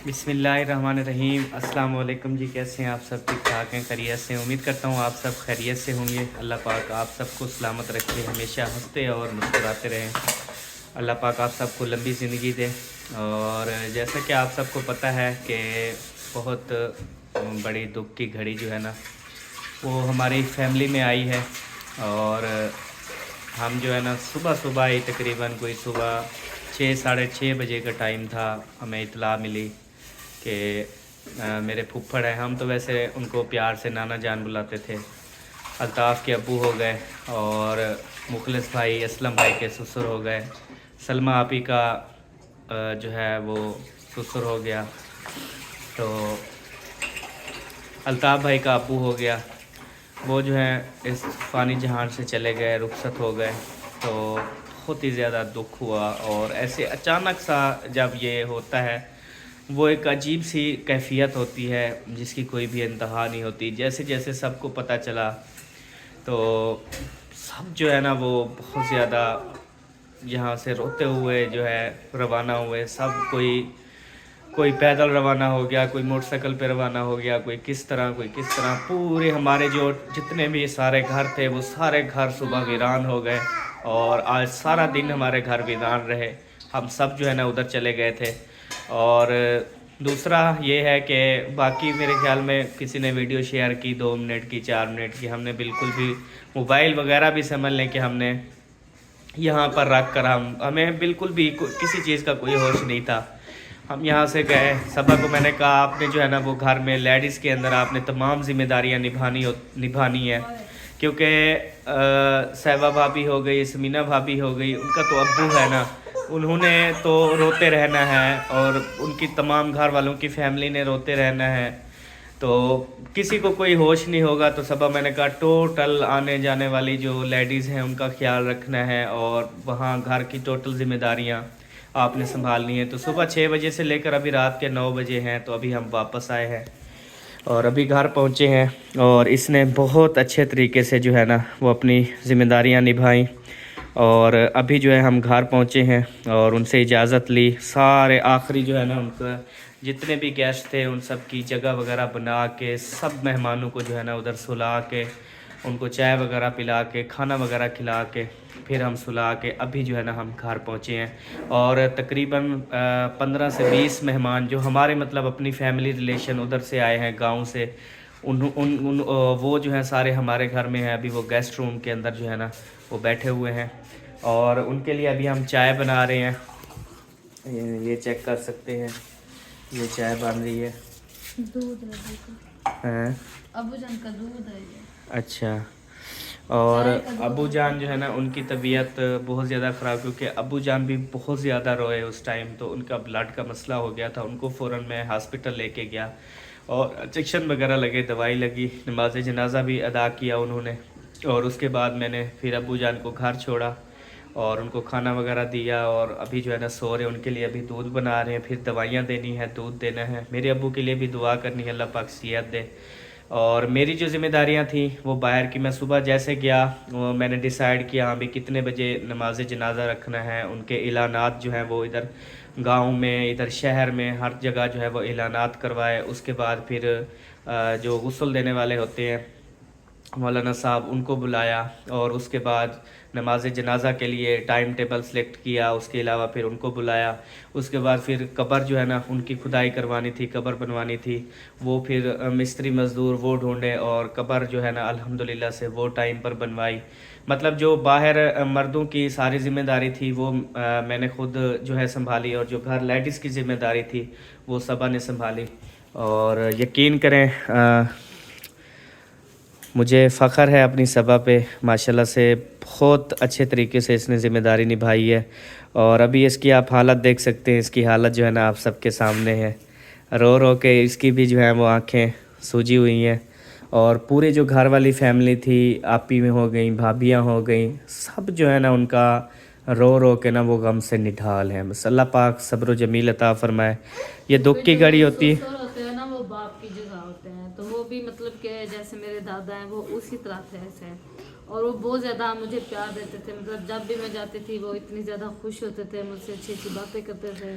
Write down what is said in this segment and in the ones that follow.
بسم اللہ الرحمن الرحیم۔ السلام علیکم جی، کیسے ہیں آپ سب؟ ٹھیک ٹھاک ہیں؟ خیریت سے؟ امید کرتا ہوں آپ سب خیریت سے ہوں گے۔ اللہ پاک آپ سب کو سلامت رکھے، ہمیشہ ہنستے اور مسکراتے رہیں۔ اللہ پاک آپ سب کو لمبی زندگی دے۔ اور جیسا کہ آپ سب کو پتہ ہے کہ بہت بڑی دکھ کی گھڑی جو ہے نا وہ ہماری فیملی میں آئی ہے، اور ہم جو ہے نا صبح ہی تقریباً کوئی صبح 6 ساڑھے 6 بجے کا ٹائم تھا، ہمیں اطلاع ملی کہ میرے پھپھڑ ہیں، ہم تو ویسے ان کو پیار سے نانا جان بلاتے تھے، الطاف کے ابو ہو گئے، اور مخلص بھائی اسلم بھائی کے سسر ہو گئے، سلمہ آپی کا جو ہے وہ سسر ہو گیا، تو الطاف بھائی کا ابو ہو گیا، وہ جو ہے اس فانی جہان سے چلے گئے، رخصت ہو گئے۔ تو بہت ہی زیادہ دکھ ہوا، اور ایسے اچانک سا جب یہ ہوتا ہے وہ ایک عجیب سی کیفیت ہوتی ہے جس کی کوئی بھی انتہا نہیں ہوتی۔ جیسے جیسے سب کو پتہ چلا تو سب جو ہے نا وہ بہت زیادہ یہاں سے روتے ہوئے جو ہے روانہ ہوئے، سب کوئی پیدل روانہ ہو گیا، کوئی موٹر سائیکل پہ روانہ ہو گیا، کوئی کس طرح پورے ہمارے جو جتنے بھی سارے گھر تھے وہ سارے گھر صبح ویران ہو گئے، اور آج سارا دن ہمارے گھر ویران رہے، ہم سب جو ہے نا ادھر چلے گئے تھے۔ اور دوسرا یہ ہے کہ باقی میرے خیال میں کسی نے ویڈیو شیئر کی 2 منٹ کی 4 منٹ کی، ہم نے بالکل بھی موبائل وغیرہ بھی سمجھ لیں کہ ہم نے یہاں پر رکھ کر ہمیں بالکل بھی کسی چیز کا کوئی ہوش نہیں تھا۔ ہم یہاں سے گئے، صبح کو میں نے کہا آپ نے جو ہے نا وہ گھر میں لیڈیز کے اندر آپ نے تمام ذمہ داریاں نبھانی ہے، کیونکہ صاحبہ بھابھی ہو گئی، سمینہ بھابھی ہو گئی، ان کا تو ابو ہے نا، انہوں نے تو روتے رہنا ہے، اور ان کی تمام گھر والوں کی فیملی نے روتے رہنا ہے، تو کسی کو کوئی ہوش نہیں ہوگا۔ تو صبح میں نے کہا ٹوٹل آنے جانے والی جو لیڈیز ہیں ان کا خیال رکھنا ہے، اور وہاں گھر کی ٹوٹل ذمہ داریاں آپ نے سنبھالنی ہے۔ تو صبح 6 بجے سے لے کر ابھی رات کے 9 بجے ہیں، تو ابھی ہم واپس آئے ہیں اور ابھی گھر پہنچے ہیں، اور اس نے بہت اچھے طریقے سے جو ہے نا وہ اپنی ذمہ داریاں نبھائیں، اور ابھی جو ہے ہم گھر پہنچے ہیں اور ان سے اجازت لی، سارے آخری جو ہے نا ان کا جتنے بھی گیسٹ تھے ان سب کی جگہ وغیرہ بنا کے، سب مہمانوں کو جو ہے نا ادھر سلا کے، ان کو چائے وغیرہ پلا کے، کھانا وغیرہ کھلا کے، پھر ہم سلا کے ابھی جو ہے نا ہم گھر پہنچے ہیں۔ اور تقریباً 15 سے 20 مہمان جو ہمارے مطلب اپنی فیملی ریلیشن ادھر سے آئے ہیں گاؤں سے، وہ جو ہیں سارے ہمارے گھر میں ہیں، ابھی وہ گیسٹ روم کے اندر جو ہے نا وہ بیٹھے ہوئے ہیں، اور ان کے لیے ابھی ہم چائے بنا رہے ہیں، یہ چیک کر سکتے ہیں، یہ چائے بن رہی ہے، دودھ ہاں ابو جان کا دودھ ہے یہ۔ اچھا۔ اور ابو جان جو ہے نا ان کی طبیعت بہت زیادہ خراب، کیونکہ ابو جان بھی بہت زیادہ روئے اس ٹائم، تو ان کا بلڈ کا مسئلہ ہو گیا تھا، ان کو فوراً میں ہاسپٹل لے کے گیا، اور انجیکشن وغیرہ لگے، دوائی لگی، نماز جنازہ بھی ادا کیا انہوں نے، اور اس کے بعد میں نے پھر ابو جان کو گھر چھوڑا اور ان کو کھانا وغیرہ دیا، اور ابھی جو ہے نا سو رہے، ان کے لیے ابھی دودھ بنا رہے ہیں، پھر دوائیاں دینی ہے، دودھ دینا ہے، میرے ابو کے لیے بھی دعا کرنی ہے اللہ پاک صحت دے۔ اور میری جو ذمہ داریاں تھیں وہ باہر کی، میں صبح جیسے گیا وہ میں نے ڈیسائیڈ کیا ابھی کتنے بجے نماز جنازہ رکھنا ہے، ان کے اعلانات جو ہیں وہ ادھر گاؤں میں، ادھر شہر میں ہر جگہ جو ہے وہ اعلانات کروائے، اس کے بعد پھر جو غسل دینے والے ہوتے ہیں مولانا صاحب ان کو بلایا، اور اس کے بعد نماز جنازہ کے لیے ٹائم ٹیبل سلیکٹ کیا، اس کے علاوہ پھر ان کو بلایا، اس کے بعد پھر قبر جو ہے نا ان کی کھدائی کروانی تھی، قبر بنوانی تھی، وہ پھر مستری مزدور وہ ڈھونڈے، اور قبر جو ہے نا الحمدللہ سے وہ ٹائم پر بنوائی۔ مطلب جو باہر مردوں کی ساری ذمہ داری تھی وہ میں نے خود جو ہے سنبھالی، اور جو گھر لیڈیز کی ذمہ داری تھی وہ صبا نے سنبھالی، اور یقین کریں مجھے فخر ہے اپنی صبا پہ، ماشاءاللہ سے بہت اچھے طریقے سے اس نے ذمہ داری نبھائی ہے، اور ابھی اس کی آپ حالت دیکھ سکتے ہیں، اس کی حالت جو ہے نا آپ سب کے سامنے ہے، رو رو کے اس کی بھی جو ہے وہ آنکھیں سوجی ہوئی ہیں، اور پورے جو گھر والی فیملی تھی، آپی میں ہو گئیں، بھابیاں ہو گئیں، سب جو ہے نا ان کا رو رو کے نا وہ غم سے نڈھال ہیں، بس اللہ پاک صبر و جمیل عطا فرمائے۔ یہ دکھ کی گھڑی ہوتی ہے، ہوتے ہیں نا وہ باپ کی جگہ ہوتے ہیں، تو وہ بھی مطلب کہ جیسے میرے دادا ہیں وہ اسی طرح سے ایسے ہیں، اور وہ بہت زیادہ مجھے پیار دیتے تھے، مطلب جب بھی میں جاتی تھی وہ اتنی زیادہ خوش ہوتے تھے، مجھ سے اچھی اچھی باتیں کرتے تھے۔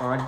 5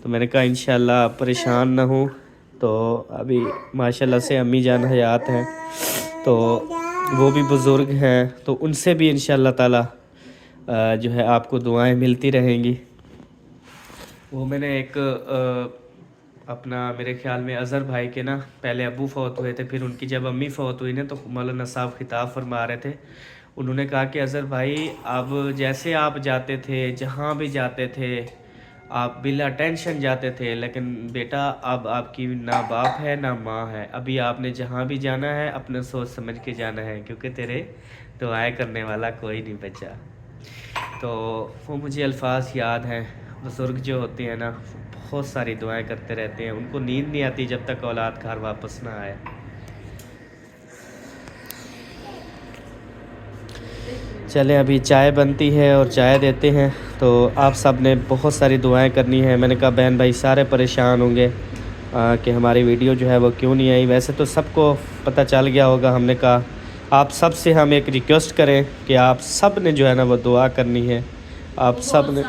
تو میں نے کہا انشاءاللہ آپ پریشان نہ ہوں. تو ابھی ماشاءاللہ سے امی جان حیات ہیں تو وہ بھی بزرگ ہیں, تو ان سے بھی انشاءاللہ تعالی جو ہے آپ کو دعائیں ملتی رہیں گی. وہ میں نے ایک اپنا میرے خیال میں اظہر بھائی کے نا پہلے ابو فوت ہوئے تھے, پھر ان کی جب امی فوت ہوئی نا تو مولانا صاحب خطاب فرما رہے تھے. انہوں نے کہا کہ اظہر بھائی اب جیسے آپ جاتے تھے جہاں بھی جاتے تھے آپ بلا ٹینشن جاتے تھے, لیکن بیٹا اب آپ کی نہ باپ ہے نہ ماں ہے, ابھی آپ نے جہاں بھی جانا ہے اپنے سوچ سمجھ کے جانا ہے, کیونکہ تیرے دعائیں کرنے والا کوئی نہیں بچا. تو وہ مجھے الفاظ یاد ہیں. بزرگ جو ہوتے ہیں نا بہت ساری دعائیں کرتے رہتے ہیں, ان کو نیند نہیں آتی جب تک اولاد گھر واپس نہ آئے. چلیں ابھی چائے بنتی ہے اور چائے دیتے ہیں. تو آپ سب نے بہت ساری دعائیں کرنی ہیں. میں نے کہا بہن بھائی سارے پریشان ہوں گے کہ ہماری ویڈیو جو ہے وہ کیوں نہیں آئی. ویسے تو سب کو پتہ چل گیا ہوگا. ہم نے کہا آپ سب سے ہم ایک ریکویسٹ کریں کہ آپ سب نے جو ہے نا وہ دعا کرنی ہے. آپ سب نے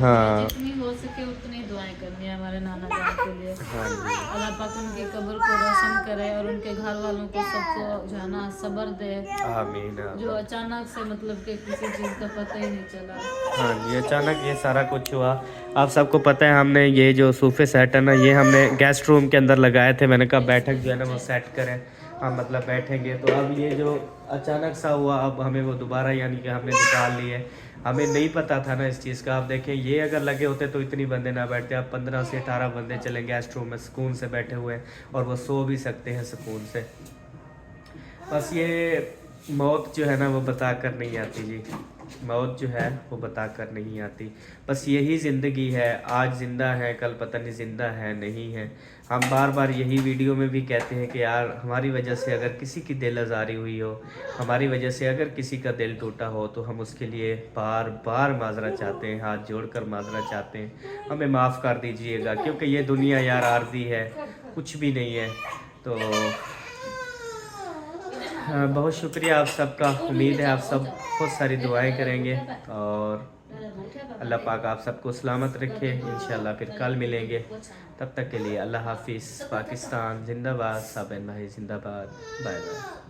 ہاں جتنی ہو سکے اتنی دعائیں کرنی ہے ہمارے نانا جان کے لیے. ہاں جی اللہ پاک ان کی قبر کو روشن کرے اور ان کے گھر والوں کو سب کو جو ہے نا صبر دے, آمین جو اچانک سے مطلب کہ کسی چیز کا پتہ ہی نہیں چلا. ہاں جی اچانک یہ سارا کچھ ہوا. آپ سب کو پتہ ہے ہم نے یہ جو صوفے سیٹ ہے نا یہ ہم نے گیسٹ روم کے اندر لگائے تھے. میں نے کہا بیٹھک جو ہے نا وہ سیٹ کریں, ہم مطلب بیٹھیں گے. تو اب یہ جو اچانک سا ہوا اب ہمیں وہ دوبارہ یعنی کہ ہم نے نکال لیے. ہمیں نہیں پتہ تھا نا اس چیز کا. آپ دیکھیں یہ اگر لگے ہوتے تو اتنی بندے نہ بیٹھتے. اب 15 سے 18 بندے چلیں گیسٹ روم میں سکون سے بیٹھے ہوئے ہیں اور وہ سو بھی سکتے ہیں سکون سے. بس یہ موت جو ہے نا وہ بتا کر نہیں آتی جی, موت جو ہے وہ بتا کر نہیں آتی. بس یہی زندگی ہے, آج زندہ ہے کل پتہ نہیں زندہ ہے نہیں ہے. ہم بار بار یہی ویڈیو میں بھی کہتے ہیں کہ یار ہماری وجہ سے اگر کسی کی دل آزاری ہوئی ہو, ہماری وجہ سے اگر کسی کا دل ٹوٹا ہو تو ہم اس کے لیے بار بار معذرت چاہتے ہیں, ہاتھ جوڑ کر معذرت چاہتے ہیں. ہمیں معاف کر دیجئے گا کیونکہ یہ دنیا یار عارضی ہے, کچھ بھی نہیں ہے. تو بہت شکریہ آپ سب کا. امید ہے آپ سب بہت ساری دعائیں کریں گے اور اللہ پاک آپ سب کو سلامت رکھے. انشاءاللہ پھر کل ملیں گے. تب تک کے لیے اللہ حافظ. پاکستان زندہ باد. صابن بھائی زندہ باد. Bye bye.